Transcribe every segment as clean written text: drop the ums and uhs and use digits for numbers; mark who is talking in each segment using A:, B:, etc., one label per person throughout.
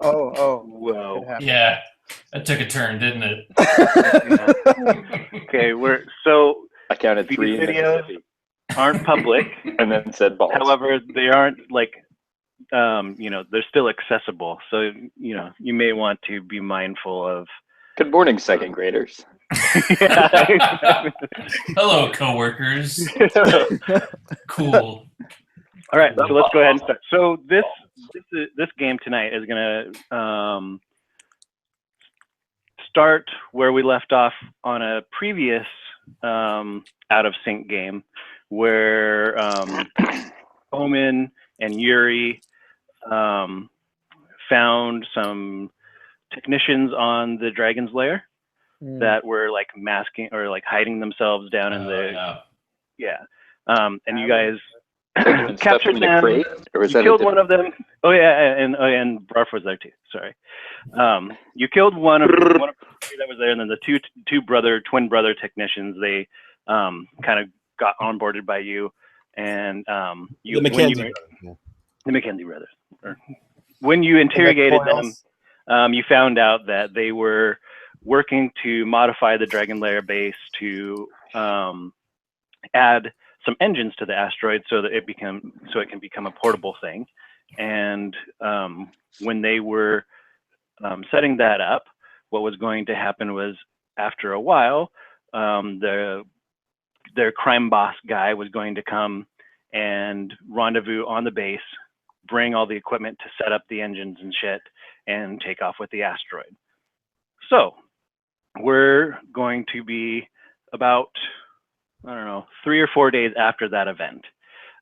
A: Oh,
B: Whoa.
C: Yeah, that took a turn, didn't it?
B: Okay, so
D: I counted
B: these
D: 3 in
B: videos
D: Mississippi
B: aren't public.
D: and then said balls.
B: However, they aren't like, they're still accessible. So, you may want to be mindful of.
D: Good morning, second graders.
C: Hello, coworkers. Cool.
B: All right, so let's go ahead and start. So this game tonight is going to start where we left off on a previous out of sync game, where Omen and Yuri found some technicians on the Dragon's Lair that were like masking or like hiding themselves down in the and you guys captured them.
D: Crate, or was
B: you
D: that
B: killed one of them. Oh yeah, and Barf was there too. Sorry. You killed one of the three that was there, and then the twin brother technicians. They kind of got onboarded by you, and the McKenzie brothers. When you interrogated them, you found out that they were working to modify the Dragon Lair base to add some engines to the asteroid so that it can become a portable thing. And when they were setting that up, what was going to happen was, after a while, their crime boss guy was going to come and rendezvous on the base, bring all the equipment to set up the engines and shit, and take off with the asteroid. So we're going to be about, I don't know, 3 or 4 days after that event,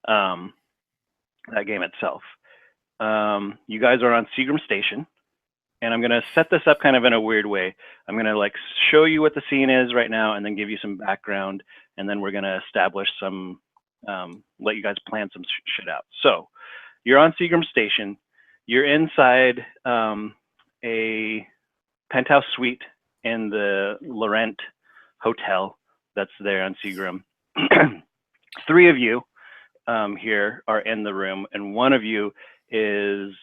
B: that game itself. You guys are on Seagram Station, and I'm going to set this up kind of in a weird way. I'm going to like show you what the scene is right now, and then give you some background, and then we're going to establish some, let you guys plan some shit out. So you're on Seagram Station. You're inside a penthouse suite in the Laurent Hotel that's there on Seagram. 3 of you here are in the room, and one of you is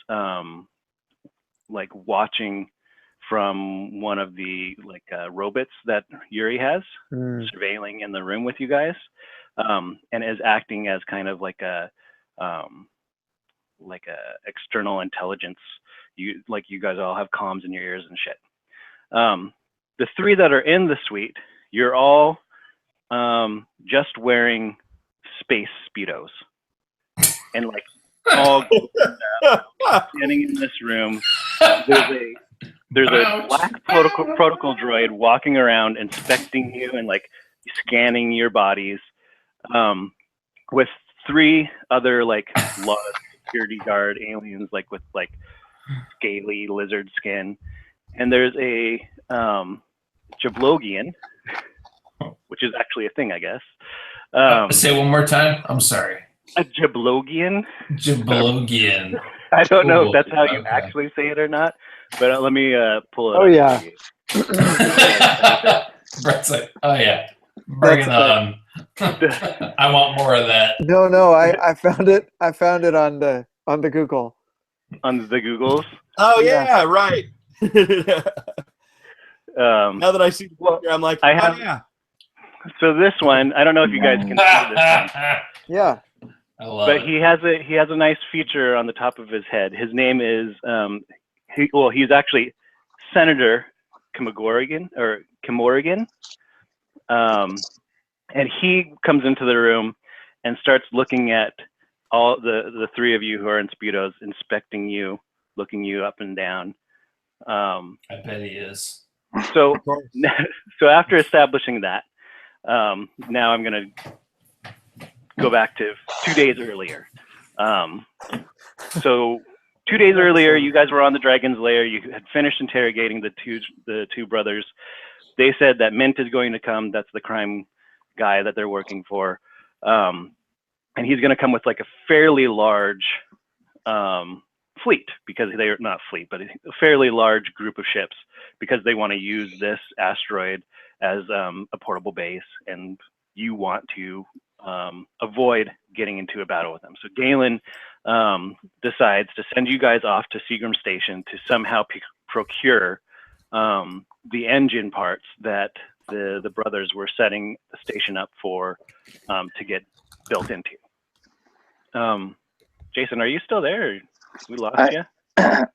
B: like watching from one of the robots that Yuri has, surveilling in the room with you guys, and is acting as kind of like a external intelligence. You guys all have comms in your ears and shit. The 3 that are in the suite, you're all just wearing space speedos, and like all standing in this room. There's a black protocol droid walking around, inspecting you and like scanning your bodies, with 3 other like law security guard aliens, like with like scaly lizard skin, and there's a Jablogian, which is actually a thing, I guess.
C: Say it one more time. I'm sorry.
B: A Jablogian.
C: Jablogian.
B: I don't know if that's how you actually say it or not, but let me pull it up.
A: Oh yeah.
C: Brett's like, oh yeah, bring it on. I want more of that.
A: No, I found it. I found it on the Google.
B: On the Googles.
E: Oh yeah, right. Now that I see the picture, I'm like, oh yeah.
B: So this one, I don't know if you guys can see this one.
A: Yeah.
C: I love
B: but
C: it.
B: he has a nice feature on the top of his head. His name is he's actually Senator Kimorigan, and he comes into the room and starts looking at all the 3 of you who are in speedos, inspecting you, looking you up and down.
C: I bet he is.
B: So after establishing that, now I'm gonna go back to 2 days earlier. So 2 days earlier, you guys were on the Dragon's Lair. You had finished interrogating the two brothers. They said that Mint is going to come. That's the crime guy that they're working for, and he's going to come with like a fairly large fleet, because they're not fleet, but a fairly large group of ships, because they want to use this asteroid as a portable base, and you want to avoid getting into a battle with them. So Galen decides to send you guys off to Seagram Station to somehow procure the engine parts that the brothers were setting the station up for to get built into. Jason, are you still there? We lost you?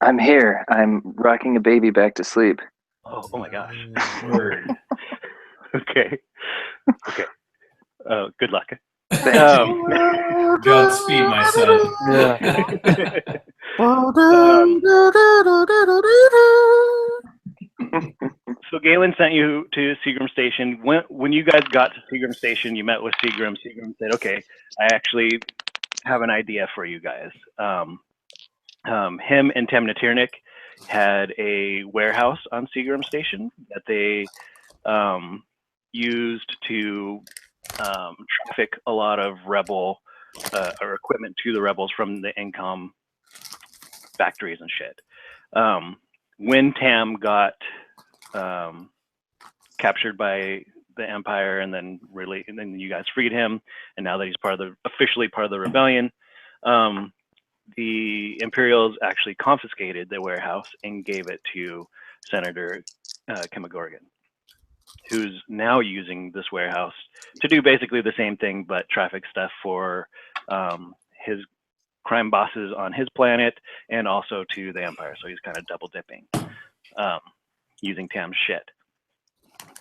D: I'm here. I'm rocking a baby back to sleep.
B: Oh my gosh.
C: Word.
B: Okay. Good luck.
C: Godspeed, my son.
B: So Galen sent you to Seagram Station. When you guys got to Seagram Station, you met with Seagram. Seagram said, "Okay, I actually have an idea for you guys." Him and Temna Tiernik had a warehouse on Seagram Station that they used to traffic a lot of rebel or equipment to the rebels from the Incom factories and shit. When Tam got captured by the Empire, and then you guys freed him, and now that he's officially part of the rebellion, the Imperials actually confiscated the warehouse and gave it to Senator Kimagorgan, who's now using this warehouse to do basically the same thing, but traffic stuff for his crime bosses on his planet and also to the Empire. So he's kind of double dipping, using Tam's shit.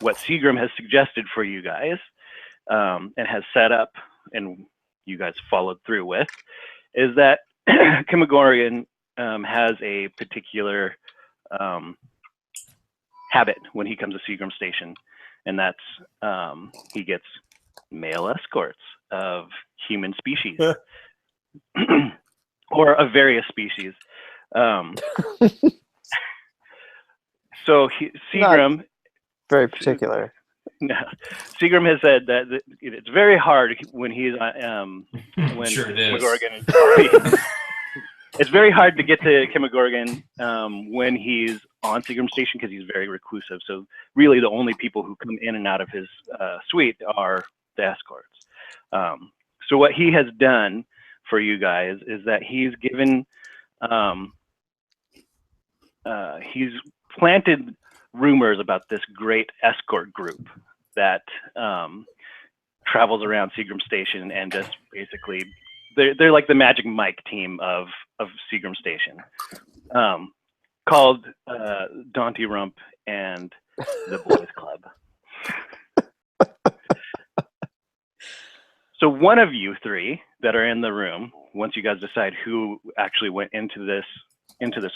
B: What Seagram has suggested for you guys and has set up, and you guys followed through with, is that Kimagorgan has a particular habit when he comes to Seagram Station, and that's he gets male escorts of human species or of various species. So Seagram,
A: very particular.
B: Seagram has said that it's very hard when he's when
C: Sure it is.
B: Kimagorgan is. It's very hard to get to Kimagorgan when he's on Seagram Station because he's very reclusive. So really, the only people who come in and out of his suite are the escorts. So what he has done for you guys is that he's given, he's planted rumors about this great escort group that travels around Seagram Station and just basically, they're like the Magic Mike team of Seagram Station, called Dante Rump and the Boys Club. So one of you three that are in the room, once you guys decide who actually went into the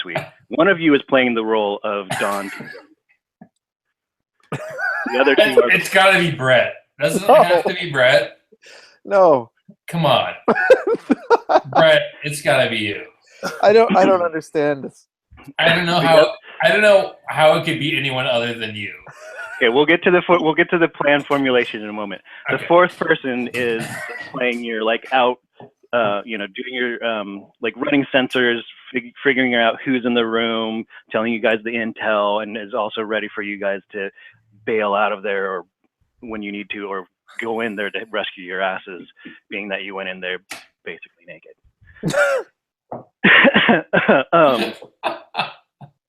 B: suite, one of you is playing the role of Don. The other two are.
C: It's got to be Brett. Doesn't it have to be Brett?
A: No.
C: Come on, Brett. It's got to be you.
A: I don't understand this.
C: I don't know how it could be anyone other than you.
B: Okay, we'll get to the plan formulation in a moment. The fourth person is playing your out, doing your running sensors, figuring out who's in the room, telling you guys the intel, and is also ready for you guys to bail out of there or when you need to, or go in there to rescue your asses, being that you went in there basically naked.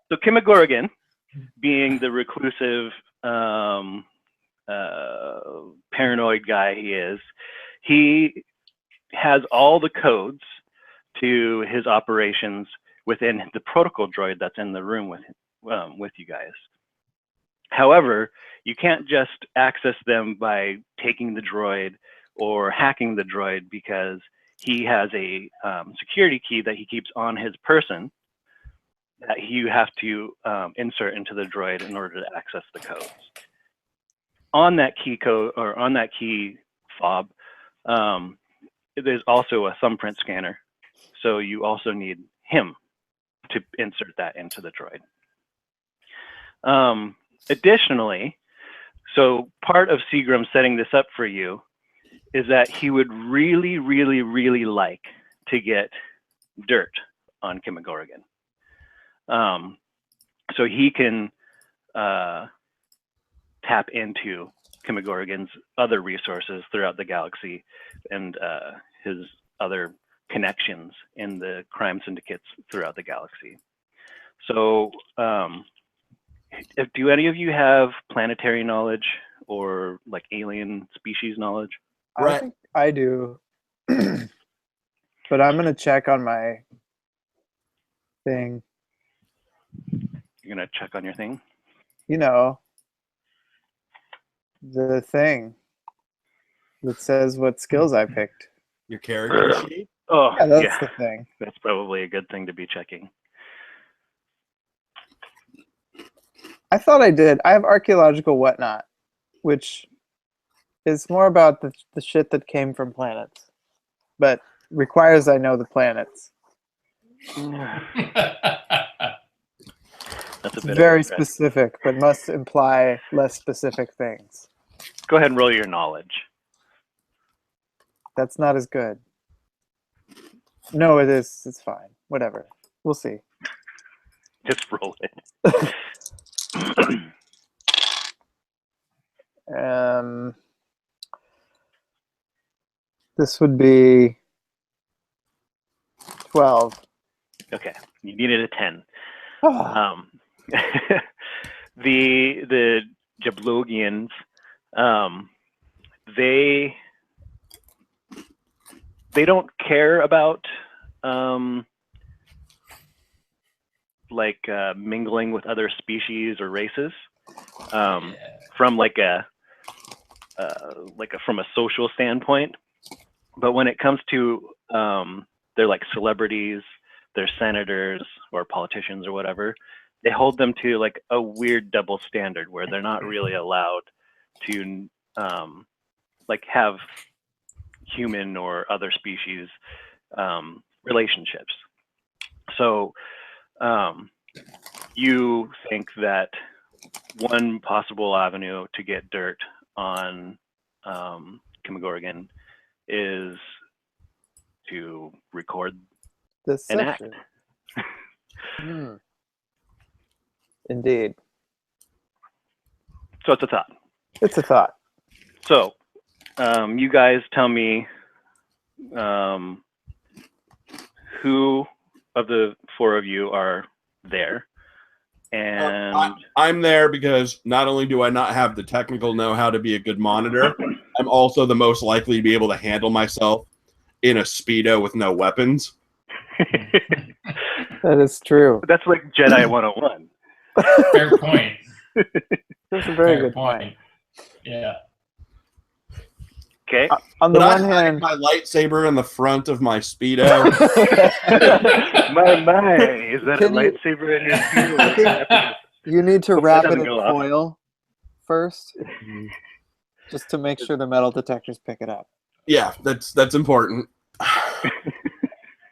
B: So Kimagorgan, being the reclusive, paranoid guy he has all the codes to his operations within the protocol droid that's in the room with you guys. However, you can't just access them by taking the droid or hacking the droid, because he has a security key that he keeps on his person that you have to insert into the droid in order to access the codes. On that key code, or on that key fob, there's also a thumbprint scanner. So you also need him to insert that into the droid. Additionally, so part of Seagram setting this up for you is that he would really, really, really like to get dirt on Kimagorgan. So he can tap into Kimagorgan's other resources throughout the galaxy and his other connections in the crime syndicates throughout the galaxy. So, do any of you have planetary knowledge or like alien species knowledge?
A: I think I do, but I'm gonna check on my thing.
B: You're gonna check on your thing?
A: You know, the thing that says what skills I picked.
E: Your character sheet?
B: Oh,
A: Yeah, that's the thing.
B: That's probably a good thing to be checking.
A: I thought I did. I have archaeological whatnot, which is more about the shit that came from planets, but requires I know the planets.
B: That's a bit
A: very specific, but must imply less specific things.
B: Go ahead and roll your knowledge.
A: That's not as good. No, it is. It's fine. Whatever. We'll see.
B: Just roll it.
A: This would be 12.
B: Okay, you needed a 10.
A: Oh.
B: The Jablogians, they don't care about mingling with other species or races from from a social standpoint. But when it comes to they're like celebrities, they're senators or politicians or whatever, they hold them to like a weird double standard where they're not really allowed to have human or other species relationships. So you think that one possible avenue to get dirt on Kimagorgon is to record
A: this
B: an act.
A: Indeed.
B: So it's a thought.
A: It's a thought.
B: So you guys tell me who of the four of you are there. And
E: I'm there because not only do I not have the technical know-how to be a good monitor, I'm also the most likely to be able to handle myself in a Speedo with no weapons.
A: That is true.
B: That's like Jedi 101.
C: Fair point.
A: That's a very good point.
C: Yeah.
B: Okay.
A: On the one hand,
E: my lightsaber in the front of my Speedo.
B: my, is that a lightsaber in your Speedo?
A: You need to wrap it in foil first, just to make sure the metal detectors pick it up.
E: Yeah, that's important.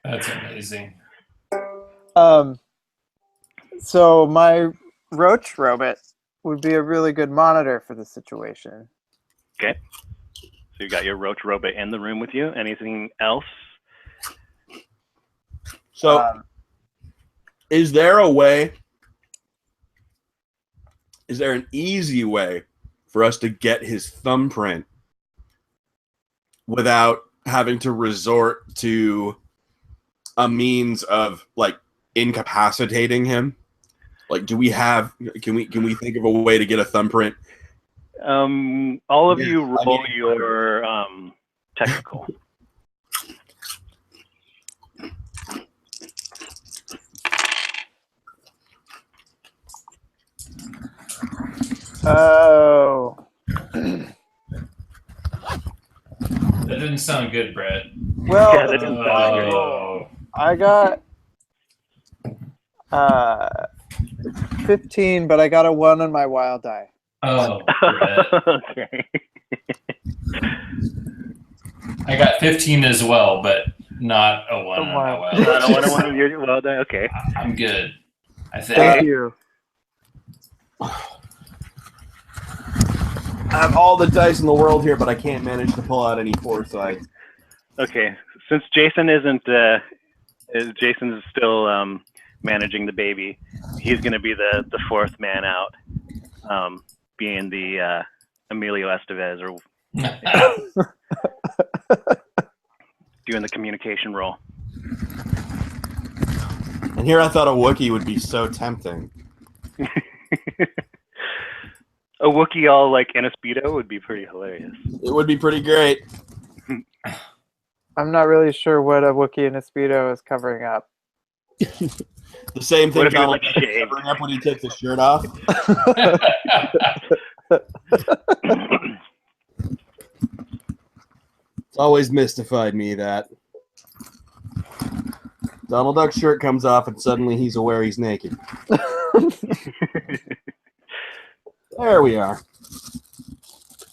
C: That's amazing.
A: So my roach robot would be a really good monitor for the situation.
B: Okay. So you got your roach robot in the room with you. Anything else?
E: So, is there a way? Is there an easy way for us to get his thumbprint without having to resort to a means of like incapacitating him? Like, can we think of a way to get a thumbprint?
B: All of you roll your technical.
A: Oh.
C: That didn't sound good, Brett.
A: Well,
B: yeah, that didn't sound good.
A: I got 15, but I got a 1 on my wild die.
C: Oh, Brett.
B: Okay.
C: I got 15 as well, but not a 1 on my wild die.
B: Not a 1 on your wild die? Okay.
C: I'm good. I think.
A: Thank you.
E: I have all the dice in the world here, but I can't manage to pull out any foresight.
B: Okay. Since Jason Jason's still managing the baby, he's going to be the fourth man out, being the Emilio Estevez. Or do doing the communication roll.
E: And here I thought a Wookiee would be so tempting.
B: A Wookiee all like in a Speedo would be pretty hilarious.
E: It would be pretty great.
A: I'm not really sure what a Wookiee in a Speedo is covering up.
E: The same thing
B: What if he was,
E: Donald
B: like,
E: Duck is
B: shaved?
E: covering up when he takes his shirt off. It's always mystified me that Donald Duck's shirt comes off and suddenly he's aware he's naked. There we are.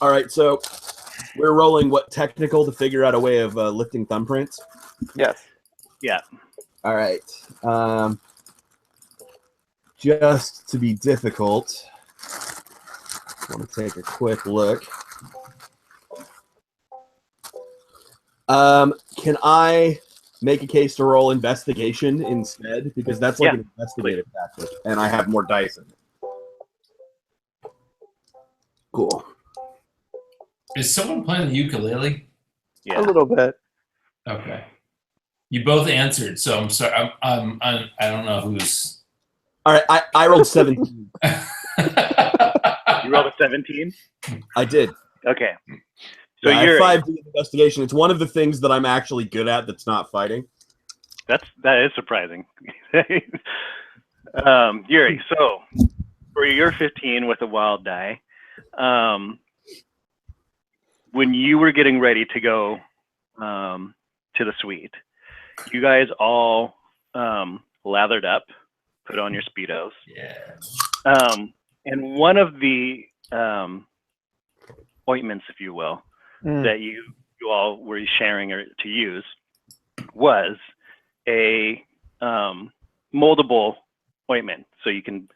E: All right, so we're rolling what technical to figure out a way of lifting thumbprints.
A: Yes.
B: Yeah.
E: All right. Just to be difficult, I want to take a quick look. Can I make a case to roll investigation instead? Because that's like an investigative tactic, and I have more dice in it. Cool.
C: Is someone playing the ukulele?
B: Yeah.
A: A little bit.
C: Okay. You both answered, so I'm sorry. I don't know who's.
E: All right, I rolled 17.
B: You rolled a 17?
E: I did.
B: Okay. So
E: Yeah, I
B: you're
E: have 5 in investigation. It's one of the things that I'm actually good at that's not fighting.
B: that is surprising. Yuri, so for your 15 with a wild die, when you were getting ready to go to the suite, you guys all lathered up, put on your Speedos.
C: Yeah.
B: And one of the ointments, if you will, that you all were sharing or to use was a moldable ointment. So you can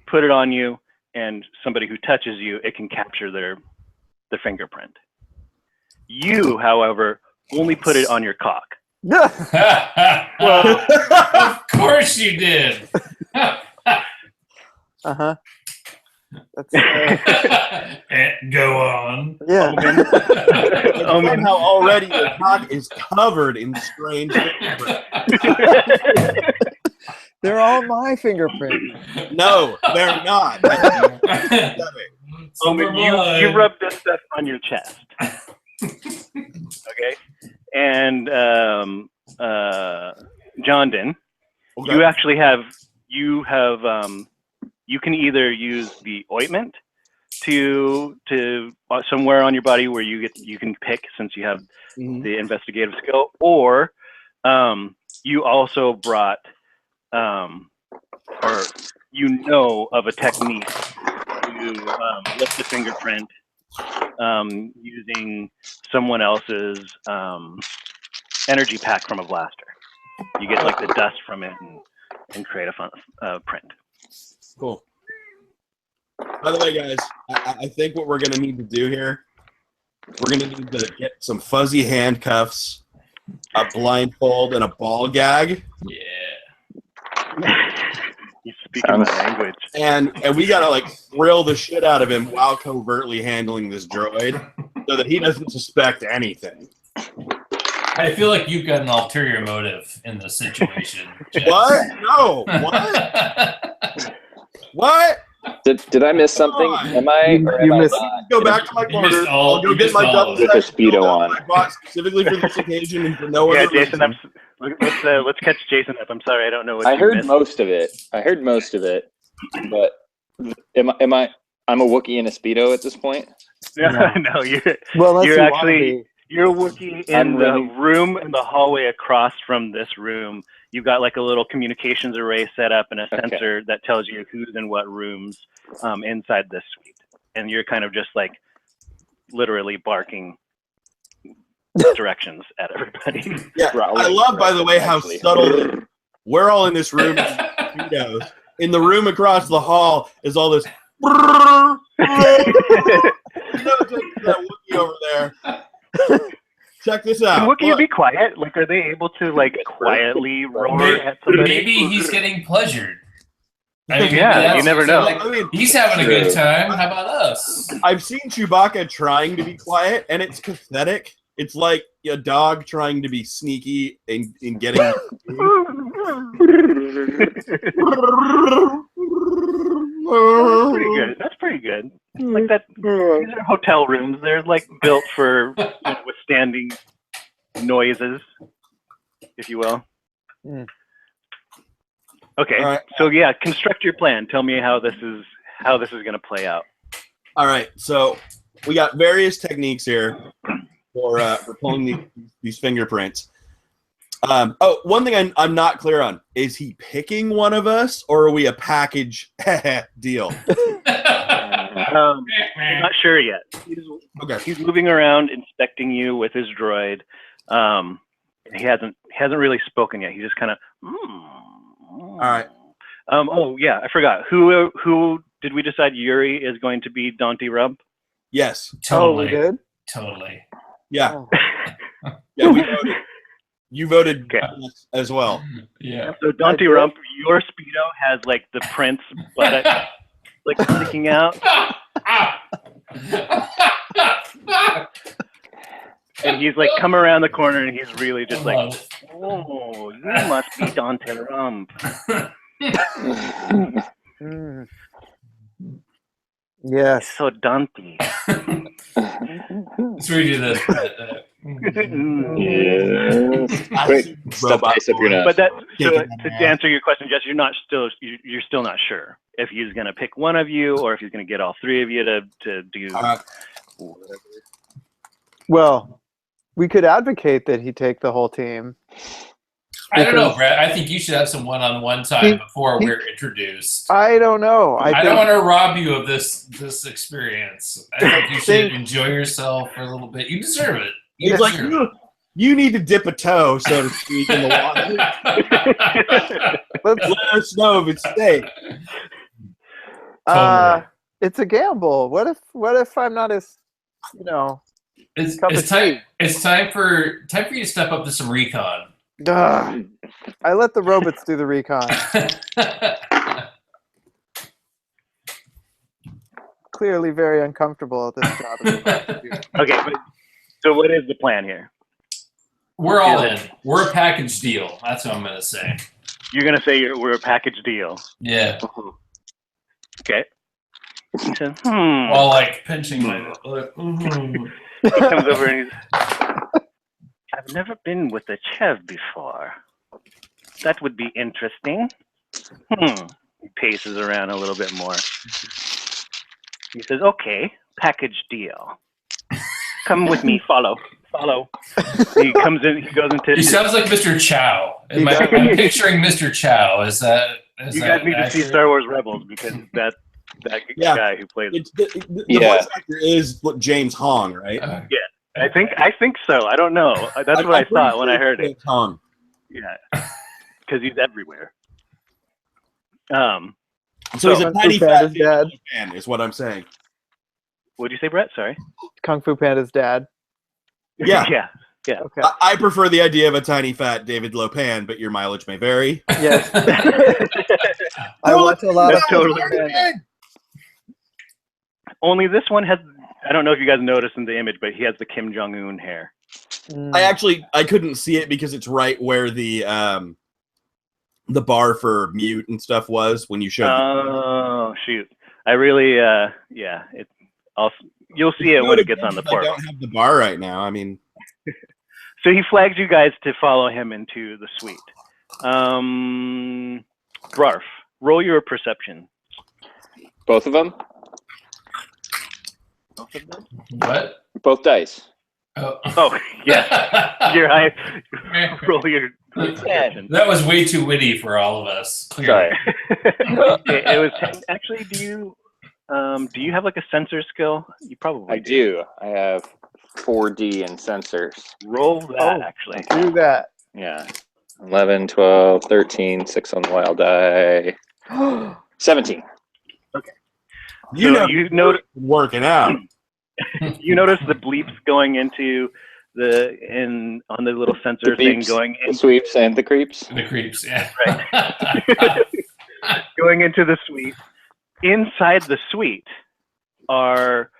B: put it on you, and somebody who touches you, it can capture their fingerprint. You, however, only put it on your cock.
C: Well, of course you did.
A: Uh-huh. That's
C: Go on.
A: yeah.
E: Somehow already the cock is covered in strange fingerprints.
A: They're all my fingerprints.
E: No, they're not.
B: Omen, you rub this stuff on your chest. Okay? And Jondon,
E: Okay.
B: you actually have you can either use the ointment to somewhere on your body where you can pick, since you have the investigative skill, or you also brought or you know of a technique to lift the fingerprint using someone else's energy pack from a blaster. You get like the dust from it and create a fun print.
E: Cool. By the way, guys, I think what we're going to need to do here, we're going to need to get some fuzzy handcuffs, a blindfold, and a ball gag.
C: Yeah.
B: He's speaking my language.
E: And we got to like thrill the shit out of him while covertly handling this droid so that he doesn't suspect anything.
C: I feel like you've got an ulterior motive in this situation. Jess.
E: What? No. What? What?
D: Did I miss something?
E: Come on.
D: Am I? Or am
A: You
D: I
A: missed-
D: not?
E: Go back to my
C: You missed
E: quarters.
C: all-
E: I'll go
C: you
E: get
C: missed
E: my
C: all
E: double
C: of
D: it.
E: size
D: With the Speedo
E: dildo
D: on.
E: I bought specifically for this occasion and for no
B: Yeah,
E: other
B: Jason,
E: reason.
B: let's catch Jason up. I'm sorry, I don't know what
D: I
B: you
D: heard
B: missed.
D: most of it. But am I? I'm a Wookiee in a Speedo at this point.
B: No, you're
A: Well, unless
B: You're
A: you
B: actually- you're a Wookiee in
D: I'm
B: the
D: ready.
B: room in the hallway across from this room. You've got like a little communications array set up and a
D: Okay.
B: sensor that tells you who's in what rooms inside this suite. And you're kind of just like literally barking directions at everybody.
E: Yeah, I love, by the way, how
D: Actually.
E: subtle we're all in this room. Speedos. In the room across the hall is all this. You know, that Wookiee over there. Check this out.
B: Can Wookiees
E: Look.
B: be quiet? Like, are they able to like quietly roar
C: Maybe,
B: at somebody?
C: maybe he's getting pleasured. I mean, maybe
B: Yeah,
C: that's-
B: you never know.
C: like,
E: I mean,
C: he's having a good time. How about us?
E: I've seen Chewbacca trying to be quiet, and it's pathetic. It's like a dog trying to be sneaky in getting.
B: Pretty good. That's pretty good. Like that. These are hotel rooms. They're like built for withstanding noises, if you will.
A: Mm.
B: Okay.
E: All right.
B: So yeah, construct your plan. Tell me how this is going to play out.
E: All right, so we got various techniques here for pulling these fingerprints. One thing I'm not clear on, is he picking one of us, or are we a package deal?
B: I'm not sure yet. He's moving around, inspecting you with his droid. He hasn't really spoken yet. He's just kind of.
E: All right.
B: Oh yeah, I forgot. Who did we decide Yuri is going to be Dante Rump?
E: Yes.
A: Oh, we
C: Totally.
A: did?
C: Totally.
E: Yeah.
A: Oh.
E: Yeah, we voted. You voted
B: Okay.
E: yes as well.
C: Yeah.
B: So Dante
A: I did.
B: Rump, your Speedo has like the prince buttock like sticking out, and he's like come around the corner, and he's really just like, oh, you must be Dante Rump.
A: Mm. Yes.
B: So Dante.
C: Let's redo this.
D: Yes. Quick, step
E: Robot
D: ice up your nose.
B: But that, so
E: Kicking
B: to
E: my ass.
B: answer your question, Jess, you're still not sure if he's gonna pick one of you or if he's gonna get all three of you to do.
A: Well, we could advocate that he take the whole team.
C: I don't know,
A: Because-
C: Brett. I think you should have some one-on-one time
A: He-
C: before
A: he-
C: we're introduced.
A: I don't know.
C: I
A: think,
C: don't want to rob you of this experience. I think you should
A: Think-
C: enjoy yourself for a little bit. You deserve it. You
E: It's like
C: deserve
E: you need to dip a toe, so to speak, in the water.
A: let's,
E: Let us know if it's safe.
C: Totally.
A: it's a gamble. What if I'm not as,
C: It's,
A: Cup
C: it's
A: of
C: time.
A: tea.
C: It's time for you to step up to some recon.
A: Ugh. I let the robots do the recon. Clearly very uncomfortable at this job.
B: Okay, but, so what is the plan here?
C: We're all in. We're a package deal. That's what I'm gonna say.
B: You're gonna say we're a package deal.
C: Yeah.
B: Okay. He says,
C: While like pinching my like, mhm.
B: He comes over and he's, I've never been with a Chev before. That would be interesting. He paces around a little bit more. He says, okay, package deal. Come with me, follow. He comes in, he goes into.
C: He sounds like Mr. Chow. I'm picturing Mr. Chow. Is that?
B: You guys need to see Star Wars Rebels because that
E: Yeah.
B: guy who plays.
E: It's the
D: Yeah.
E: voice actor is James Hong, right?
B: I think so. I don't know. That's what I thought when I heard it.
E: James Hong.
B: Yeah, because he's everywhere.
E: So he's a
A: Kung Fu
E: tiny fat
A: Panda's dad.
E: fan, is what I'm saying.
B: What'd you say, Brett? Sorry.
A: Kung Fu Panda's dad.
E: Yeah.
B: yeah.
A: Okay.
E: I prefer the idea of a tiny fat David Lopan, but your mileage may vary.
A: Yes. I watch a lot of.
B: That's totally Only this one has. I don't know if you guys noticed in the image, but he has the Kim Jong Un hair.
E: I couldn't see it because it's right where the bar for mute and stuff was when you showed.
B: Oh shoot! I really, yeah. You'll see it when it gets on the
E: I
B: portal.
E: don't have the bar right now. I mean,
B: So he flags you guys to follow him into the suite. Brarf, roll your perception.
D: Both of them?
C: What?
D: Both dice.
C: Oh,
B: Oh, yeah. Your high. Roll your perception.
C: That was way too witty for all of us. Clearly.
D: Sorry.
B: It was actually. Do you have like a sensor skill? You probably
D: I do. I have 4D and sensors.
B: Roll that
A: Oh.
B: actually.
A: Do that.
D: Yeah. 11, 12, 13, 6 on the wild die. 17.
B: So you notice
E: working out.
B: you notice the bleeps going into on the little sensor
D: The
B: thing
D: beeps,
B: going
D: The
B: in,
D: sweeps and the creeps.
C: The creeps, yeah.
B: going into the suite. Inside the suite are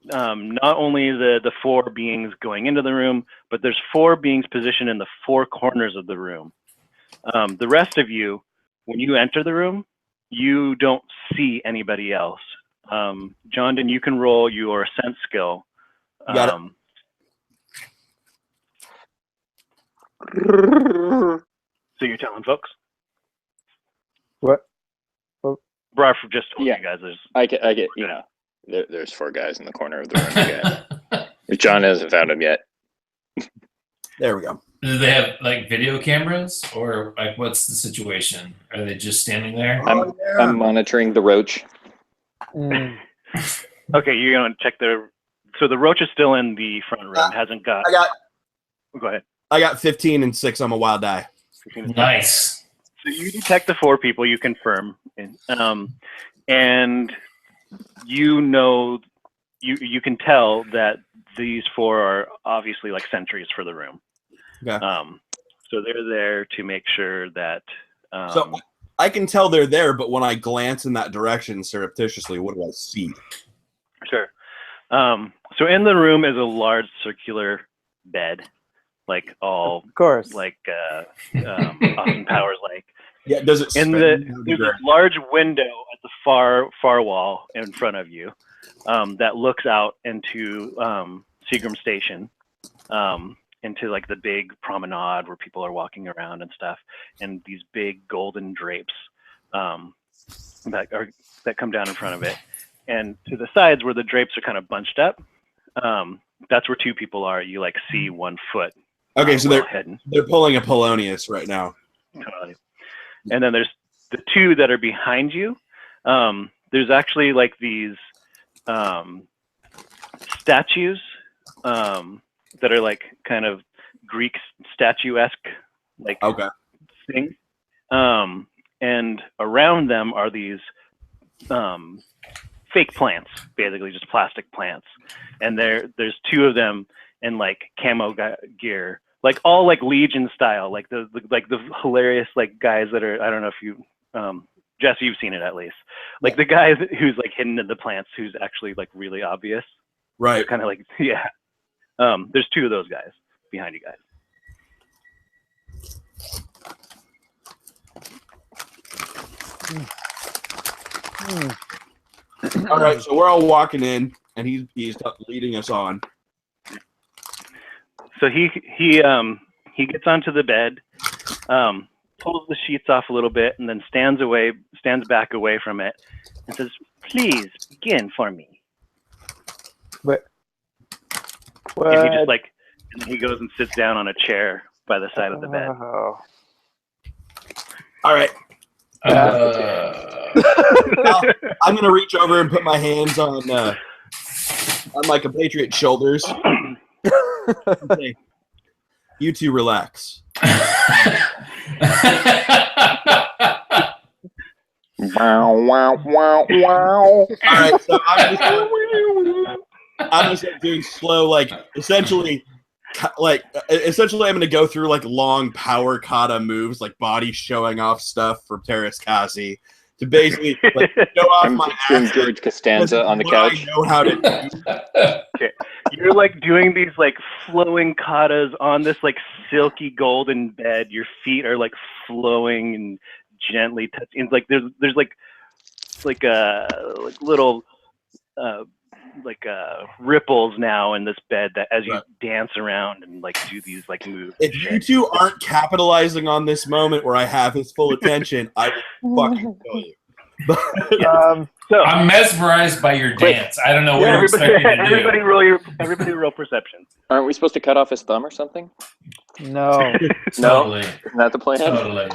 B: not only the 4 beings going into the room, but there's 4 beings positioned in the 4 corners of the room. The rest of you, when you enter the room, you don't see anybody else. John, you can roll your sense skill.
E: Got it.
B: So you're telling folks?
A: What?
B: Brar just told
D: Yeah.
B: you guys. There's
D: I get. You know, there's 4 guys in the corner of the room again. John hasn't found him yet.
E: There we go.
C: Do they have like video cameras, or like what's the situation? Are they just standing there?
E: Oh, yeah.
D: I'm monitoring the roach.
A: Mm.
B: okay. You're gonna check the. So the roach is still in the front room. Hasn't got. Go ahead.
E: I got 15 and 6 on my wild die.
C: Nice.
B: So you detect the 4 people. You confirm, and you know, you can tell that these 4 are obviously like sentries for the room.
E: Okay.
B: So they're there to make sure that.
E: So I can tell they're there, but when I glance in that direction surreptitiously, what do I see?
B: Sure. So in the room is a large circular bed, like all
A: Of course.
B: like Austin Powers like.
E: Yeah, does it?
B: In there's a large window at the far wall in front of you that looks out into Seagram Station, into like the big promenade where people are walking around and stuff, and these big golden drapes that come down in front of it, and to the sides where the drapes are kind of bunched up, that's where 2 people are. You like see 1 foot.
E: Okay, so
B: well hidden.
E: they're pulling a Polonius right now.
B: Totally. And then there's the 2 that are behind you. There's actually like these statues that are like kind of Greek statuesque like
E: Okay.
B: things. And around them are these fake plants, basically just plastic plants. And there's 2 of them in like camo gear. Like all like Legion style, like the hilarious like guys that are, I don't know if you Jesse, you've seen it at least. Like the guy who's like hidden in the plants, who's actually like really obvious.
E: Right.
B: Kind of like yeah. There's 2 of those guys behind you guys.
E: All right, so we're all walking in, and he's leading us on.
B: So he gets onto the bed, pulls the sheets off a little bit, and then stands back away from it, and says, "Please begin for me."
A: But
B: And he just like, and he goes and sits down on a chair by the side of the bed.
A: Oh.
E: All right, I'm gonna reach over and put my hands on my compatriot's shoulders. Okay. You 2 relax.
D: Wow, wow, wow, wow.
E: All right, so I'm just doing slow, like essentially I'm going to go through like long power kata moves, like body showing off stuff for Terrace Cassie to basically like show off
D: I'm
E: my
D: picturing
E: ass.
D: George Costanza on the
E: What
D: couch.
E: I know how to do.
B: You're like doing these like flowing katas on this like silky golden bed. Your feet are like flowing and gently touching. It's like there's like little ripples now in this bed that as you dance around and like do these like moves.
E: If you 2 aren't capitalizing on this moment where I have his full attention, I will fucking kill you.
B: So
C: I'm mesmerized by your
D: Quick.
C: dance. I don't know what you're expecting to do.
B: Everybody roll perception.
D: Aren't we supposed to cut off his thumb or something?
A: No.
C: Totally.
D: Isn't that the plan?
C: Totally.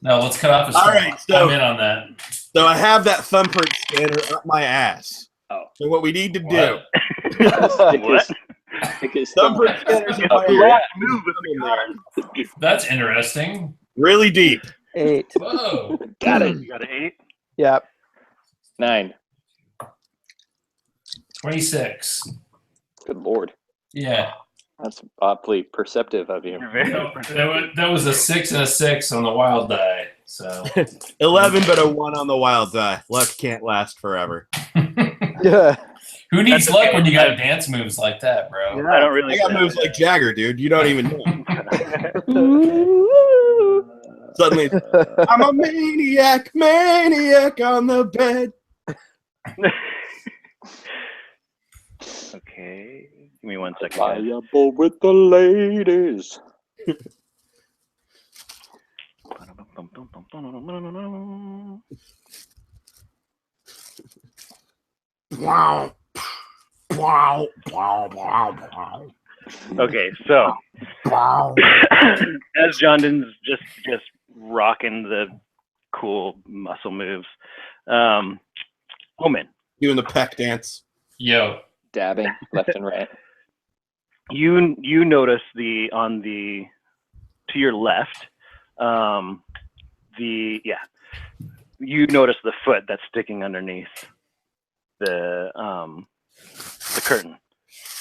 C: No, let's cut off his
E: All
C: thumb.
E: right, so-
C: I'm in on that.
E: So I have that thumbprint scanner up my ass.
D: Oh.
E: So what we need to do,
B: What?
D: Stick his thumb.
E: thumbprint scanners in
D: Up
E: my
D: your
E: ass.
D: ass.
C: That's interesting.
E: Really deep.
A: 8.
C: Whoa.
D: Got it.
B: You got an 8.
A: Yep.
D: 9.
C: 26.
D: Good lord.
C: Yeah.
D: That's awfully perceptive of you.
B: You're very
C: That was a 6 and a 6 on the wild die. So
E: 11, but a 1 on the wild die. Luck can't last forever.
A: Yeah.
C: Who needs
B: That's
C: luck
B: okay.
C: when you got dance moves like that, bro?
A: Yeah.
B: I don't really.
E: I got moves like Jagger, dude. You don't even know. Suddenly, I'm a maniac on the bed.
B: Okay, give me 1 second. Guys.
D: Viable with the ladies.
E: Wow. Wow. Wow. Wow.
B: Okay, so
E: Wow.
B: as Johnson's just rocking the cool muscle moves, Omen,
E: Doing the peck dance.
C: Yo.
D: Dabbing left and right.
B: you notice to your left, you notice the foot that's sticking underneath the curtain.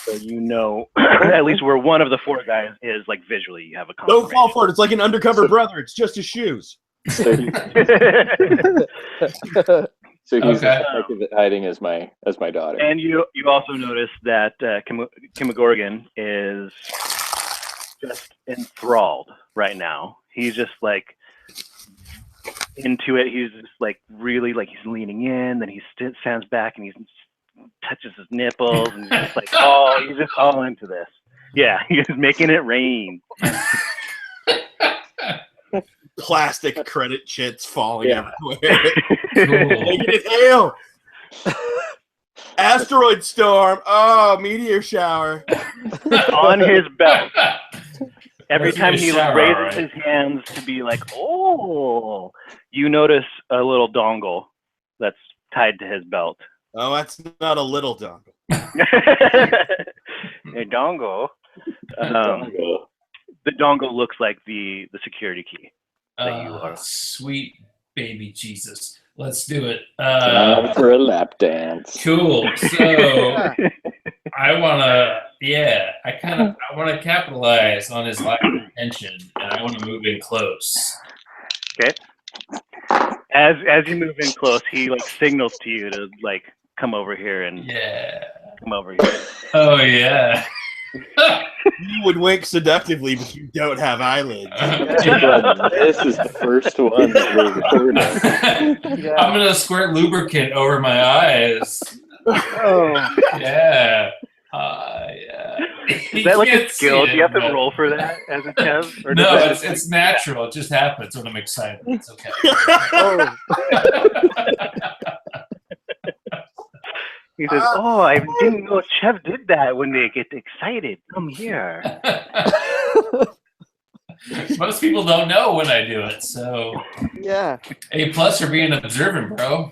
B: So you know at least where one of the four guys is, like visually you have a confirmation.
E: Don't fall for it. It's like an undercover brother. It's just his shoes.
D: So he's
C: Okay.
D: effective at hiding as my daughter.
B: And you also notice that Kimagorgon is just enthralled right now. He's just like into it. He's just like really like he's leaning in, then he stands back and he touches his nipples and he's just like, oh, he's just all into this. Yeah, he's making it rain.
E: Plastic credit chits falling
D: Yeah.
E: everywhere.
C: Cool.
E: Making it hail. Asteroid storm. Oh, meteor shower.
B: On his belt. Every
C: That's
B: time
C: a
B: he
C: shower,
B: raises
C: right?
B: his hands to be like, oh, you notice a little dongle that's tied to his belt.
E: Oh, that's not a little dongle.
B: A dongle. The dongle looks like the security key. That you are.
C: Sweet baby Jesus. Let's do it.
D: Time for a lap dance.
C: Cool. So
A: Yeah.
C: I wanna capitalize on his lack of attention, and I wanna move in close.
B: Okay. As you move in close, he like signals to you to like come over here and
C: Yeah.
B: come over here.
C: Oh yeah.
E: You would wink seductively, but you don't have eyelids.
D: This is the first one that we're recording.
C: I'm gonna squirt lubricant over my eyes.
A: Oh.
C: Yeah. Yeah.
B: Is that like a skill? Do you have to roll for that as a test? Or does
C: No,
B: that
C: it's natural. It just happens when I'm excited. It's okay.
A: Oh.
B: He says, "Oh, I didn't know Chev did that when they get excited. Come here."
C: Most people don't know when I do it, so
A: Yeah.
C: A+ for being observant, bro.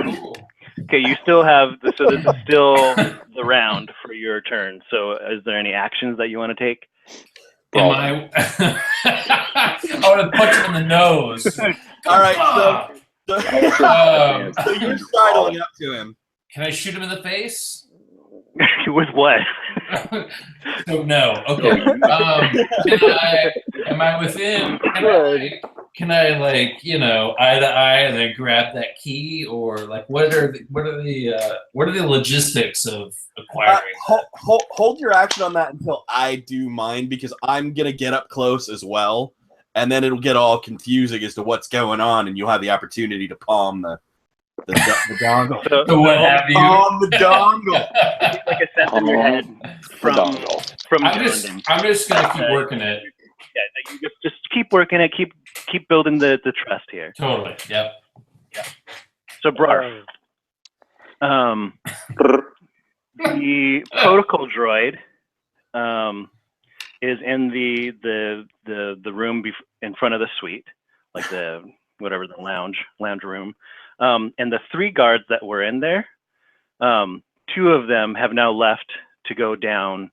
C: Cool.
B: Okay, you still have so this is still the round for your turn. So, is there any actions that you want to take?
C: Am I? I want to punch him in the nose.
E: All right, so
C: Um,
E: you're sidling up to him.
C: Can I shoot him in the face?
B: With what?
C: So no. Okay. Am I within? Can I like eye to eye and then grab that key, or like what are the logistics of acquiring?
E: Hold your action on that until I do mine, because I'm gonna get up close as well, and then it'll get all confusing as to what's going on, and you'll have the opportunity to palm the dongle.
C: So what have you?
E: Palm the dongle.
B: Like a sense in your head from
C: I'm just
B: Jordan.
C: gonna keep working it.
B: Yeah, you just keep working it. Keep building the trust here.
C: Totally. Yep.
B: So, Brar, the protocol droid is in the room in front of the suite, like the lounge room, and the three guards that were in there, two of them have now left to go down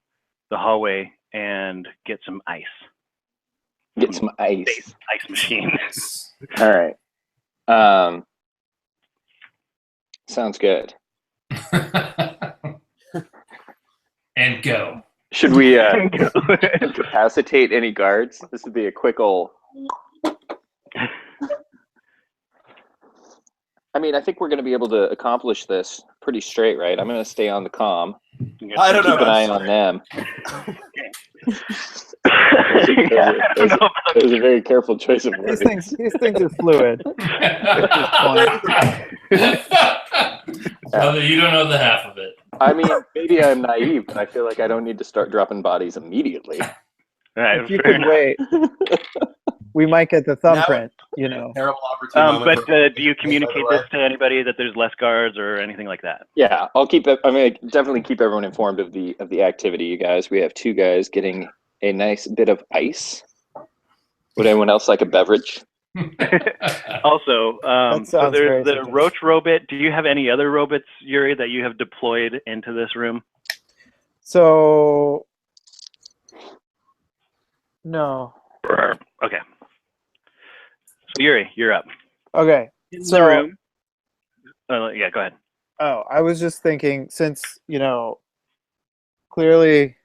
B: the hallway and get some ice.
D: Get some ice.
B: Ice machine.
D: All right. Sounds good.
C: And go.
D: Should we incapacitate any guards? This would be a quick ol'. I mean, I think we're going to be able to accomplish this pretty straight, right? I'm gonna stay on the comm.
E: I don't know.
D: Keep an eye on them.
B: Yeah, I don't know about
D: It was a very careful choice of words.
A: These things are fluid.
C: Brother, you don't know the half of it.
D: I mean, maybe I'm naive, but I feel like I don't need to start dropping bodies immediately.
B: All right,
A: If you
B: fair
A: could
B: enough.
A: wait, we might get the
E: Now-
A: thumbprint. You know.
E: Terrible opportunity.
B: But do you communicate this to anybody that there's less guards or anything like that?
D: Yeah, I'll keep it. I mean, definitely keep everyone informed of the activity, you guys. We have 2 guys getting a nice bit of ice. Would anyone else like a beverage?
B: Also, so
A: sounds very
B: there's the
A: suggestive.
B: Roach robot. Do you have any other robots, Yuri, that you have deployed into this room?
A: So no.
B: Okay. So Yuri, you're up.
A: Okay.
B: In
A: So-
B: the room. Yeah, go ahead.
A: Oh, I was just thinking, since clearly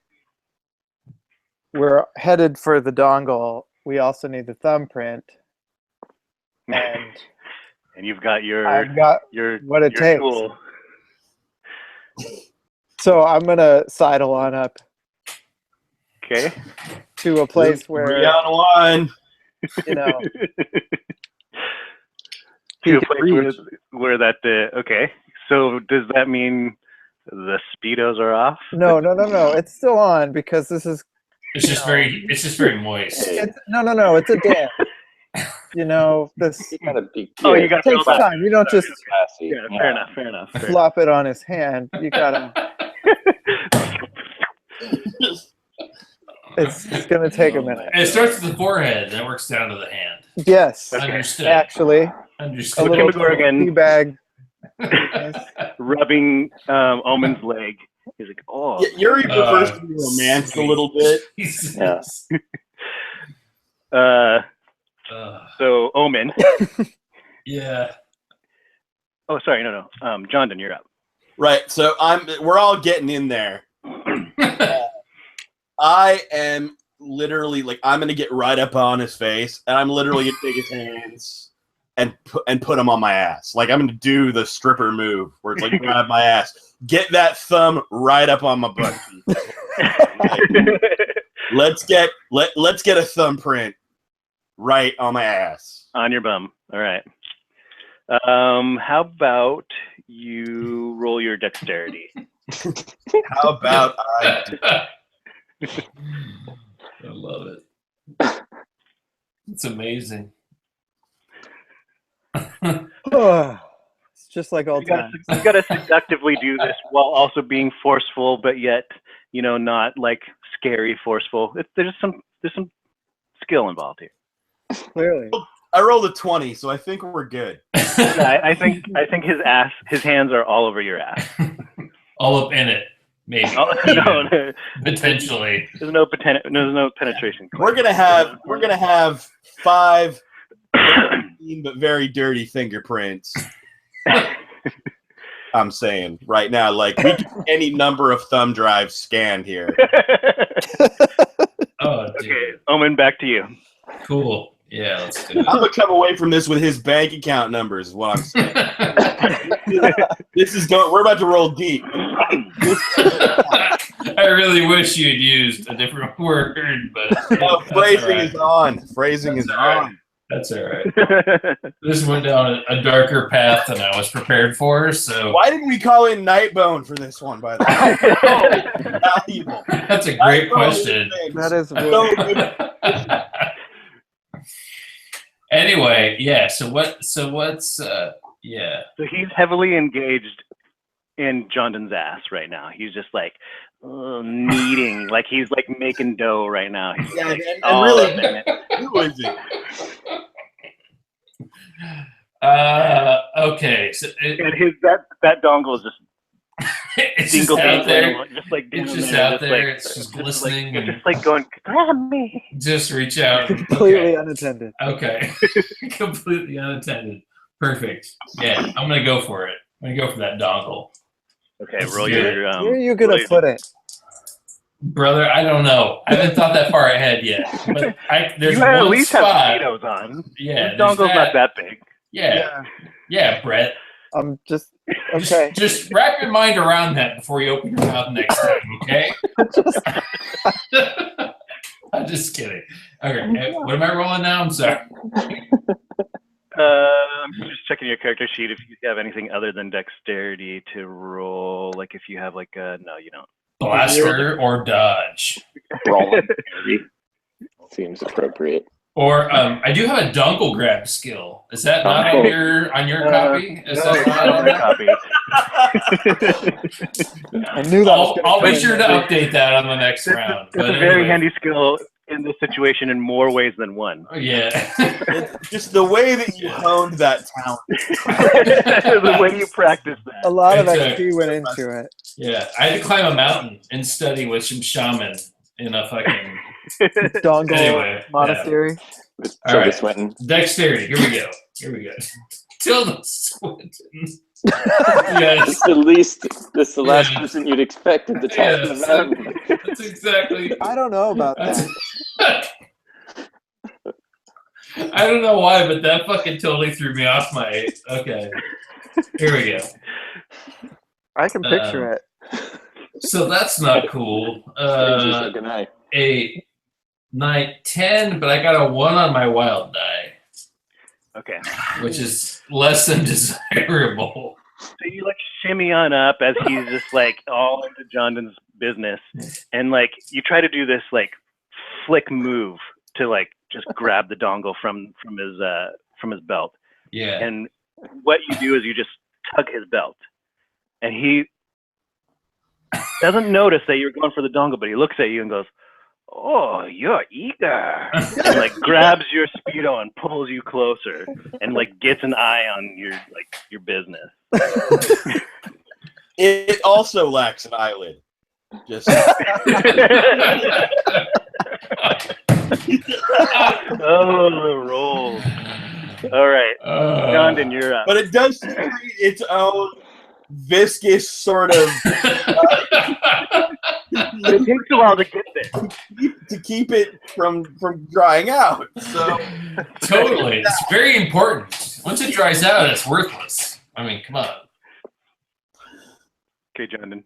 A: we're headed for the dongle, we also need the thumbprint, and
B: And you've got
A: I've got
B: your
A: what it
B: your
A: takes.
B: tool.
A: So I'm gonna sidle on up
B: Okay.
A: to a place
E: 3
A: where
E: on 1.
A: you know
B: To
A: he
B: a
A: can
B: place
A: reach.
B: where that. Okay. So does that mean the speedos are off?
A: No. It's still on because this is
C: It's just very moist.
A: it's no. It's a dance. This
D: You gotta be.
B: Oh, you got to
A: takes time. You don't just
B: Yeah, fair enough. Fair enough.
A: flop it on his hand. You gotta. It's gonna take a minute.
C: It starts at the forehead, and it works down to the hand.
A: Yes,
B: Okay.
C: Understood.
A: actually, a
C: Understood.
B: Look at
A: little
B: McGorrigan.
A: tea bag.
B: Rubbing Omen's leg. He's like, oh.
E: Yeah, Yuri prefers to be romanced a little bit.
C: Jesus.
B: So Omen.
C: Yeah.
B: Oh, sorry, no. Johndon, you're up.
E: Right. So we're all getting in there. I am literally I'm gonna get right up on his face, and I'm literally gonna take his hands and put them on my ass. Like I'm gonna do the stripper move where it's like grab my ass, get that thumb right up on my butt. Let's get a thumbprint right on my ass.
B: On your bum. All right. How about you roll your dexterity?
E: How about I?
C: I love it. It's amazing.
A: It's just like old times.
B: You gotta seductively do this while also being forceful, but yet not like scary forceful. There's some skill involved here.
A: Clearly.
E: I rolled a 20, so I think we're good.
B: Yeah, I think his hands are all over your ass.
C: All up in it, maybe.
B: Oh, no,
C: Potentially.
B: there's no penetration.
E: We're gonna have 5 clean but very dirty fingerprints. I'm saying right now, we get any number of thumb drives scanned here.
C: Oh, dude.
B: Okay, Omen, back to you.
C: Cool. Yeah, let's do
E: I'm gonna come away from this with his bank account numbers. Is what I'm saying.
C: it.
E: This is going. We're about to roll deep.
C: I really wish you'd used a different word, but
E: No,
C: that's
E: phrasing
C: all right.
E: is on. Phrasing is
C: That's all right.
E: on.
C: That's all right. This went down a darker path than I was prepared for, so
E: Why didn't we call in Nightbone for this one? By the way, valuable.
C: that's a great
E: Nightbone
C: question.
E: things.
A: That is
E: So good.
C: Anyway, yeah. So what's yeah.
B: So he's heavily engaged in Johndon's ass right now. He's just kneading, like he's making dough right now. He's
E: Yeah,
B: like,
E: and
B: all
E: really,
B: up in it.
E: who is it?
C: Okay. So
B: And that dongle is just
C: it's just
B: single
C: out there.
B: dangling, just like
C: It's
B: down
C: just
B: there,
C: out there. It's just glistening
B: It's
C: and-
B: just like going, grab me.
C: Just reach out.
A: completely unattended.
C: Okay. Completely unattended. Perfect. Yeah, I'm gonna go for it. I'm gonna go for that dongle.
B: Okay, roll your
A: Where are you
B: roll
A: gonna
B: your-
A: put it?
C: Brother, I don't know. I haven't thought that far ahead yet. But there's
B: You at
C: one
B: least
C: spot.
B: have speedos on.
C: Yeah,
B: This
C: there's
B: dongle's not that big.
C: Yeah, yeah, Brett.
A: I'm just okay.
C: Just wrap your mind around that before you open your mouth next time, okay? I'm just kidding. Okay, what am I rolling now? I'm sorry.
B: I'm just checking your character sheet if you have anything other than dexterity to roll. Like if you have like a no, you don't.
C: Blaster or dodge.
D: Brawling seems appropriate.
C: Or I do have a dongle grab skill. Is that not on your copy? Is
B: No,
C: that
B: it's not on the copy.
A: I knew that. was gonna
C: I'll
A: come
C: be
A: in
C: sure to
A: handy.
C: update that on the next round.
B: It's a very handy skill in this situation in more ways than one.
C: Yeah.
E: It's just the way that you honed that talent.
B: The way you practice that.
A: A lot of
C: Exactly.
A: XP went into it.
C: Yeah. I had to climb a mountain and study with some shaman in a fucking
A: Dongle
C: Anyway,
A: Monastery.
D: With
C: All
D: Tilda
C: right.
D: Swinton.
C: dexterity. Here we go. Tilda Swinton. Yes.
D: This is the last
C: Yeah.
D: person you'd expect at the top of the
C: Yes.
D: mountain.
C: That's exactly.
A: I don't know about that.
C: I don't know why, but that fucking totally threw me off my. Okay. Here we go.
A: I can picture it.
C: So that's not cool.
D: Strangers like an eye.
C: 8, 9, 10, but I got a 1 on my wild die,
B: Okay.
C: which is less than desirable.
B: So you like shimmy on up as he's just like all into Johnson's business, and like you try to do this like flick move to like just grab the dongle from his belt,
C: Yeah.
B: and what you do is you just tug his belt, and he doesn't notice that you're going for the dongle, but he looks at you and goes, "Oh, you're eager," and like grabs your Speedo and pulls you closer, and like gets an eye on your business.
E: It also lacks an eyelid. Just
B: Oh, the rolls. All right, Johnson, you're up.
E: but it does create its own viscous sort of
B: It takes a while to get there.
E: to keep it from drying out. So
C: Totally. It's very important. Once it dries out, it's worthless. I mean, come on.
B: Okay, Johnson.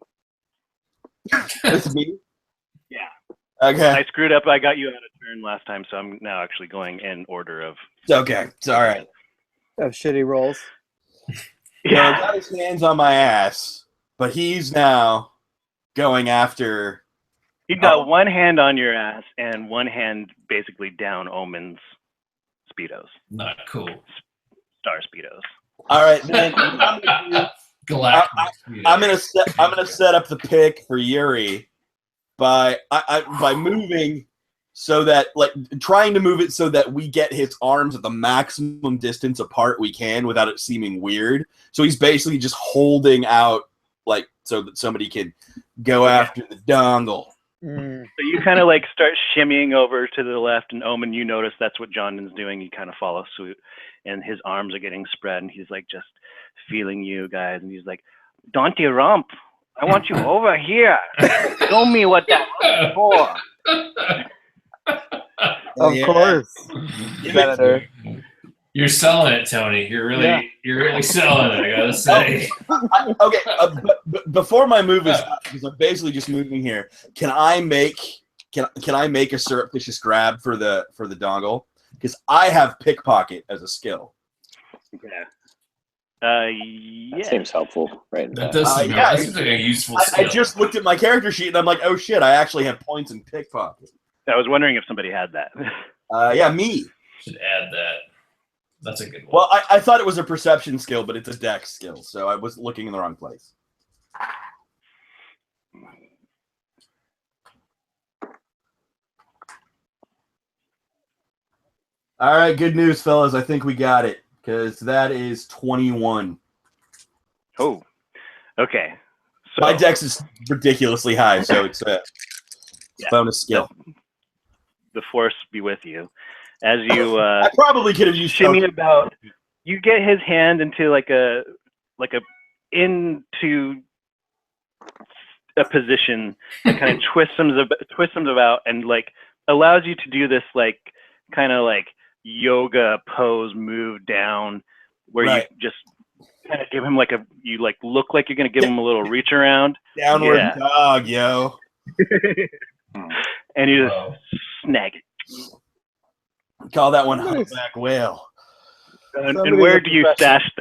E: it's me.
B: Yeah.
E: Okay.
B: I screwed up. I got you out of turn last time, so I'm now actually going in order of.
E: It's okay. It's all right.
A: Of shitty rolls.
E: Yeah, I got his hands on my ass, but he's now going after.
B: You got one hand on your ass and one hand basically down Omen's Speedos,
C: Not cool.
B: Star Speedos.
E: All right, then I'm gonna do-
C: Galactic.
E: I'm gonna set up the pick for Yuri by moving so that trying to move it so that we get his arms at the maximum distance apart we can without it seeming weird. So he's basically just holding out so that somebody can go after the dongle.
A: Mm.
B: So you kind of like start shimmying over to the left, and Omen, you notice that's what Johnson's doing. You kind of follow suit, and his arms are getting spread, and he's like just feeling you guys, and he's like, "Don't you rump? I want you over here. Show me what that's for."
A: Of
E: Yeah.
A: course. Senator.
C: You're selling it, Tony. You're really selling it, I gotta say.
E: Okay, but before my move is up, because I'm basically just moving here, can I make a surreptitious grab for the dongle? Because I have pickpocket as a skill.
B: Yeah.
D: That
B: Yeah.
D: seems helpful, right?
C: That does seem
E: yeah,
C: that seems like a useful
E: I
C: skill.
E: just looked at my character sheet and I'm like, oh shit, I actually have points in pickpocket.
B: I was wondering if somebody had that.
E: Yeah, me.
C: should add that. That's a good one.
E: Well, I thought it was a perception skill, but it's a dex skill, so I was looking in the wrong place. All right, good news, fellas. I think we got it because that is 21.
B: Oh. Okay. So
E: My dex is ridiculously high, so it's a
B: Yeah.
E: bonus skill.
B: the force be with you. As you
E: I probably could have used
B: shimmy
E: token.
B: about, you get his hand into into a position that kind of twists him about and like allows you to do this like kind of like yoga pose move down where
E: Right.
B: you just kind of give him like you look like you're gonna give him a little reach around,
E: Downward
B: Yeah.
E: dog, yo.
B: and you just
C: Whoa.
B: snag it.
E: Call that one
A: Nice.
E: humpback whale.
B: And
A: Somebody's
B: where
A: a
B: do you
A: professional.
B: stash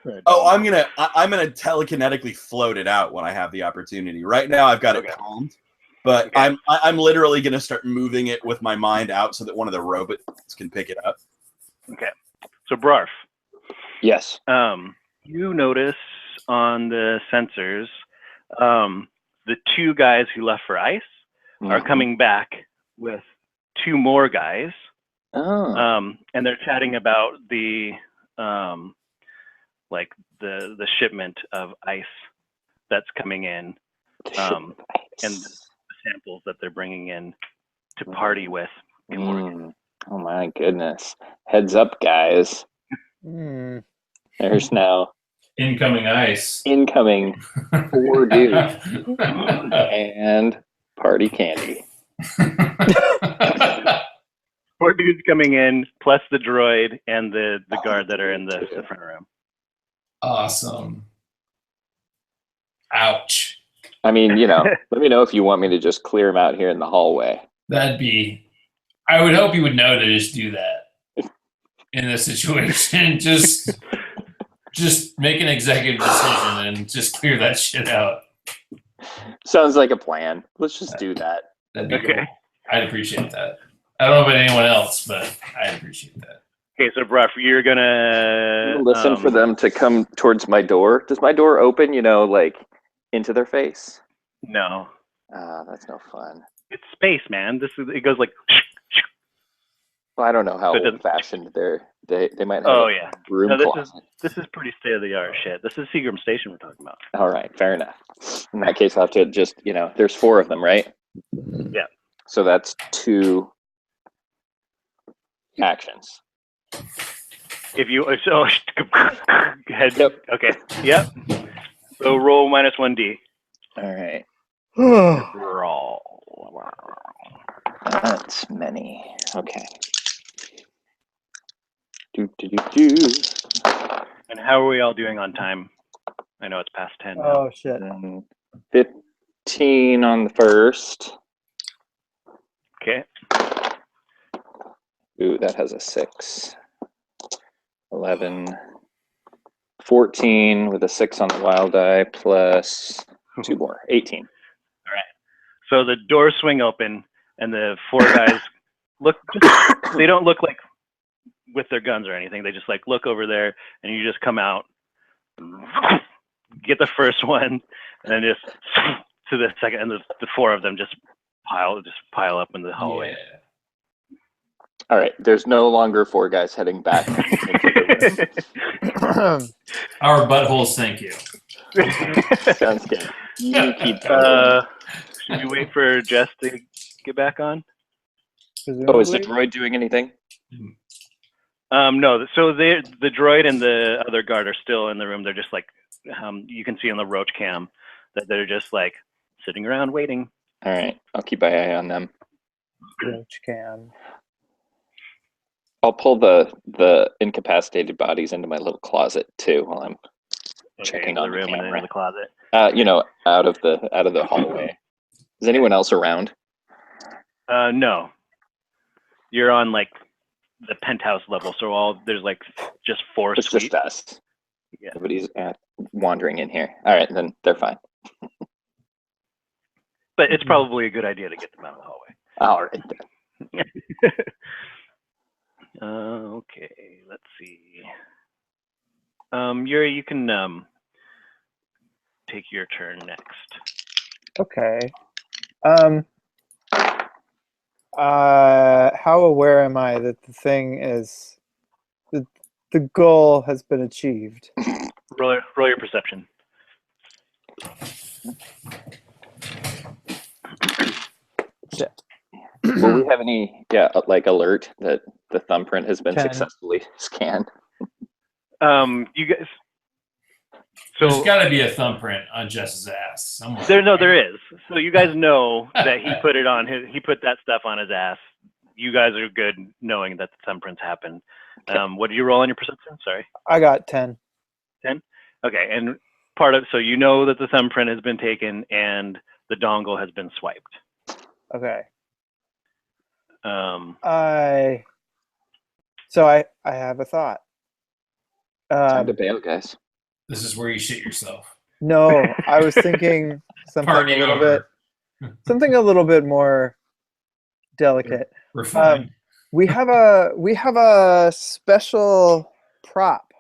B: that?
E: Oh, I'm gonna telekinetically float it out when I have the opportunity. Right now, I've got
B: Okay.
E: it calmed, but
B: Okay.
E: I'm literally gonna start moving it with my mind out so that one of the robots can pick it up.
B: Okay. So Brarf,
D: Yes.
B: you notice on the sensors, the two guys who left for ice are
D: Mhm.
B: coming back with two more guys.
D: Oh.
B: And they're chatting about the the shipment of ice that's coming in, and the samples that they're bringing in to party with.
D: Oh my goodness. Heads up, guys.
A: Hmm.
D: There's now
C: Incoming ice.
D: incoming 4 dudes and party candy.
B: Four dudes coming in, plus the droid and the guard that are in the front room.
C: Awesome. Ouch.
D: I mean, let me know if you want me to just clear them out here in the hallway.
C: That'd be. I would hope you would know to just do that in this situation. Just make an executive decision and just clear that shit out.
D: Sounds like a plan. Let's just do that.
C: That'd be
B: Okay.
C: cool. I'd appreciate that. I don't know about anyone else, but I'd appreciate that.
B: Okay, so Bruff, you're gonna
D: Listen for them to come towards my door. Does my door open, into their face?
B: No,
D: That's no fun.
B: it's space, man. It goes like.
D: Well, I don't know how
B: So it doesn't-
D: old-fashioned they might have
B: Oh
D: a
B: yeah,
D: broom
B: No, this
D: closet.
B: this is pretty state of the art shit. This is Seagram Station we're talking about.
D: All right, fair enough. In that case, I'll have to just, there's 4 of them, right?
B: Yeah.
D: So that's 2 actions.
B: If you head.
D: Yep.
B: Okay. Yep. So roll -1d.
D: All right.
B: Roll.
D: That's many. Okay. Do.
B: And how are we all doing on time? I know it's past 10 now.
A: Oh shit.
D: 15 on the first.
B: Okay.
D: Ooh, that has a 6. 11. 14 with a 6 on the wild die plus 2 more. 18.
B: So the doors swing open, and the 4 guys they don't look like with their guns or anything. They just look over there, and you just come out, get the first one, and then just to the second, and the 4 of them just pile up in the hallway.
C: Yeah.
D: All right. There's no longer 4 guys heading back into the room.
C: Our buttholes, thank you.
D: Sounds good. You keep going.
B: Should we wait for Jess to get back on?
D: Oh, is the droid doing anything?
B: No. So the droid and the other guard are still in the room. They're just you can see on the roach cam that they're just sitting around waiting.
D: All right. I'll keep my eye on them.
A: Roach cam.
D: I'll pull the incapacitated bodies into my little closet too while I'm checking
B: into
D: on
B: the
D: the
B: room and then
D: camera.
B: in the closet.
D: Out of the hallway. Is anyone else around?
B: No. You're on the penthouse level, so there's just 4
D: It's
B: suites.
D: just us.
B: Yeah.
D: Nobody's wandering in here. All right, then they're fine.
B: But it's probably a good idea to get them out of the hallway.
D: All right then.
B: Okay, let's see. Yuri, you can take your turn next.
A: Okay. How aware am I that the thing is the goal has been achieved?
B: Roll your perception.
A: Shit.
D: Will we have any alert that the thumbprint has been
A: 10.
D: successfully scanned?
B: You guys. So
C: There's got to be a thumbprint on Jess's ass somewhere.
B: there is. So you guys know that he put it on he put that stuff on his ass. You guys are good knowing that the thumbprints happened. What did you roll on your perception? Sorry.
A: I got 10.
B: Okay, and part of so you know that the thumbprint has been taken and the dongle has been swiped.
A: Okay.
B: Um,
A: I have a thought.
D: Time to bail, guys.
C: This is where you shit yourself.
A: No, I was thinking
C: Party over.
A: something a little bit more delicate.
C: Refined.
A: We have a special prop.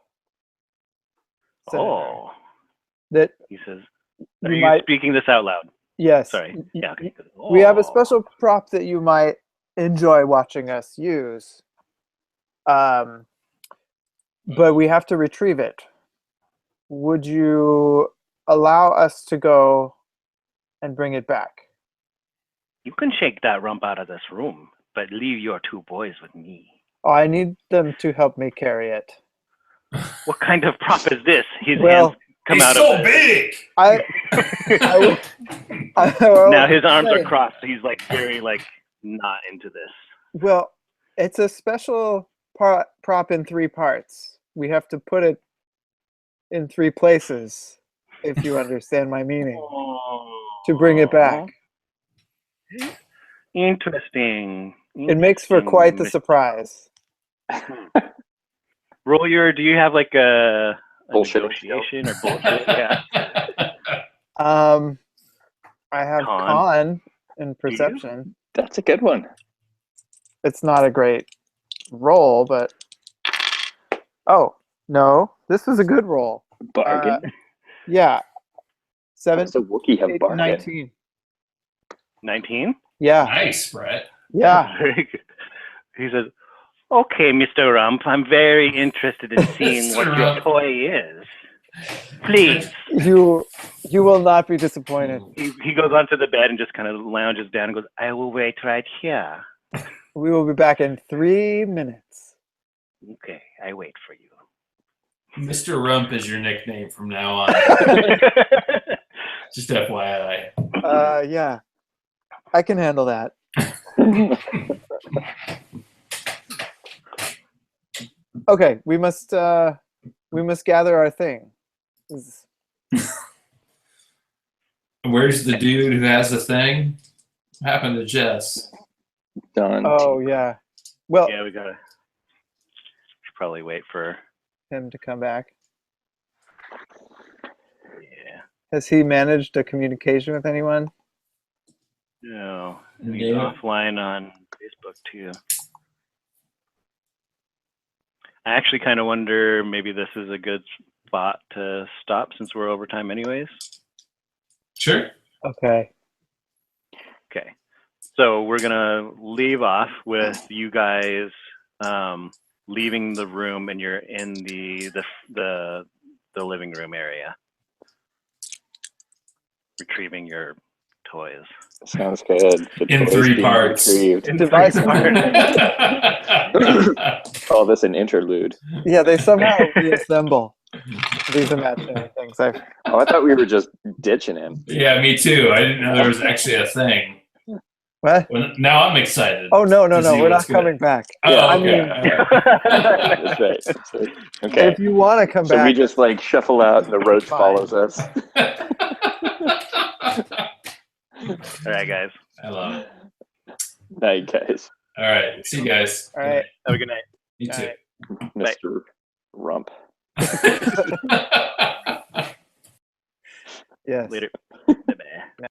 B: oh,
A: That
B: he says.
A: you
B: Are you
A: might
B: speaking this out loud?
A: yes.
B: Sorry. Yeah. Okay.
A: We have a
B: Oh.
A: special prop that you might enjoy watching us use. But we have to retrieve it. Would you allow us to go and bring it back?
B: You can shake that rump out of this room, but leave your two boys with me.
A: Oh, I need them to help me carry it.
B: What kind of prop is this? His
A: Well,
B: hands come
C: He's
B: out
C: so
B: of it.
C: big.
B: Now his arms are crossed. So he's like very like not into this.
A: Well, it's a special prop in 3 parts. We have to put it in 3 places, if you understand my meaning, to bring it back.
B: Interesting.
A: It makes for quite the surprise.
B: Roll your. Do you have like a
D: Bullshit.
B: negotiation or bullshit? Yeah.
A: I have
B: Con.
A: con and perception.
D: That's a good one.
A: It's not a great roll, but oh no, this was a good roll.
D: Bargain.
A: Yeah,
D: How does a Wookiee have
A: 17,
D: bargain?
A: 19.
B: 19.
A: Yeah,
C: Nice, Brett.
A: yeah.
B: Very good. He says, "Okay, Mr. Rump, I'm very interested in seeing what
C: Mr.
B: your
C: Rump.
B: toy is. Please."
A: You will not be disappointed.
B: He goes onto the bed and just kind of lounges down and goes, "I will wait right here."
A: We will be back in 3 minutes.
B: Okay, I wait for you.
C: Mr. Rump is your nickname from now on. Just FYI.
A: Yeah, I can handle that. Okay, we must gather our thing.
C: Where's the dude who has the thing? What happened to Jess?
D: Done.
A: Oh yeah. Well,
B: Yeah, we gotta. Should probably wait for.
A: him to come back.
B: Yeah.
A: Has he managed a communication with anyone?
B: No, and he's
C: Yeah.
B: offline on Facebook too. I actually kind of wonder maybe this is a good spot to stop since we're over time anyways.
C: Sure.
A: Okay.
B: Okay, so we're gonna leave off with you guys leaving the room, and you're in the living room area,
D: retrieving
B: your toys.
D: Sounds good. The
C: In
D: toys
C: 3
D: being
C: parts.
D: retrieved.
A: Device
D: Call this an interlude.
A: Yeah, they somehow reassemble these imaginary things.
D: Oh, I thought we were just ditching him.
C: Yeah, me too. I didn't know there was actually a thing.
A: What?
C: Well, now I'm excited.
A: Oh no,
C: to see
A: we're not
C: what's good.
A: coming back.
C: Oh,
D: Yeah,
A: I
C: okay.
A: mean-
D: That's right. That's right. Okay.
A: If you want to come
D: So
A: back,
D: we just like shuffle out and the roach
A: Fine.
D: follows us.
B: All right, guys.
C: I love it.
D: Night, guys.
C: All right. See you guys.
A: all right.
B: Have a good night.
C: You
A: All
C: too.
A: right.
D: Mr. Rump.
A: Yes.
B: Later. Bye-bye.